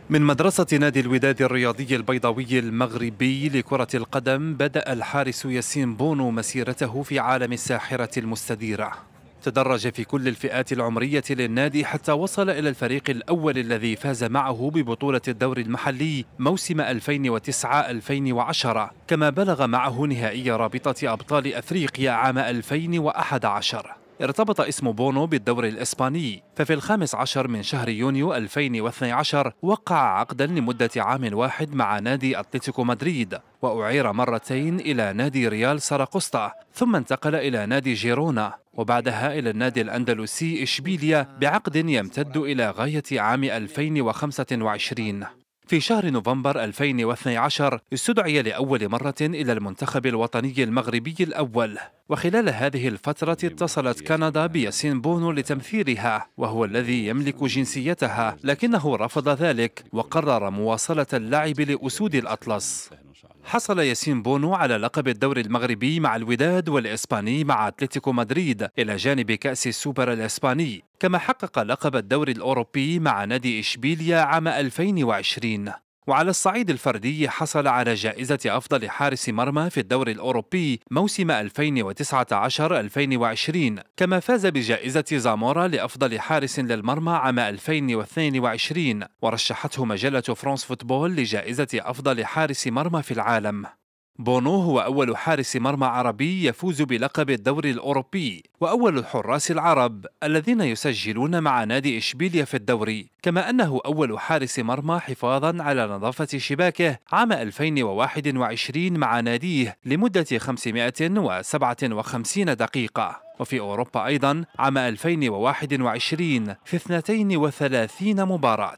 من مدرسة نادي الوداد الرياضي البيضاوي المغربي لكرة القدم بدأ الحارس ياسين بونو مسيرته في عالم الساحرة المستديرة. تدرج في كل الفئات العمرية للنادي حتى وصل إلى الفريق الأول الذي فاز معه ببطولة الدوري المحلي موسم 2009-2010، كما بلغ معه نهائي رابطة أبطال أفريقيا عام 2011. ارتبط اسم بونو بالدوري الإسباني، ففي 15 من شهر يونيو 2012 وقع عقدا لمدة عام واحد مع نادي أتلتيكو مدريد، وأعير مرتين إلى نادي ريال سراقسطة، ثم انتقل إلى نادي جيرونا، وبعدها إلى النادي الأندلسي إشبيليا بعقد يمتد إلى غاية عام 2025. في شهر نوفمبر 2012 استدعي لأول مرة إلى المنتخب الوطني المغربي الأول، وخلال هذه الفترة اتصلت كندا بياسين بونو لتمثيلها، وهو الذي يملك جنسيتها، لكنه رفض ذلك وقرر مواصلة اللعب لأسود الأطلس. حصل ياسين بونو على لقب الدوري المغربي مع الوداد والإسباني مع أتلتيكو مدريد إلى جانب كأس السوبر الإسباني، كما حقق لقب الدوري الأوروبي مع نادي إشبيليا عام 2020. وعلى الصعيد الفردي حصل على جائزة أفضل حارس مرمى في الدوري الأوروبي موسم 2019-2020، كما فاز بجائزة زامورا لأفضل حارس للمرمى عام 2022، ورشحته مجلة فرانس فوتبول لجائزة أفضل حارس مرمى في العالم. بونو هو أول حارس مرمى عربي يفوز بلقب الدوري الأوروبي، وأول الحراس العرب الذين يسجلون مع نادي إشبيليا في الدوري، كما أنه أول حارس مرمى حفاظا على نظافة شباكه عام 2021 مع ناديه لمدة 557 دقيقة، وفي أوروبا أيضا عام 2021 في 32 مباراة.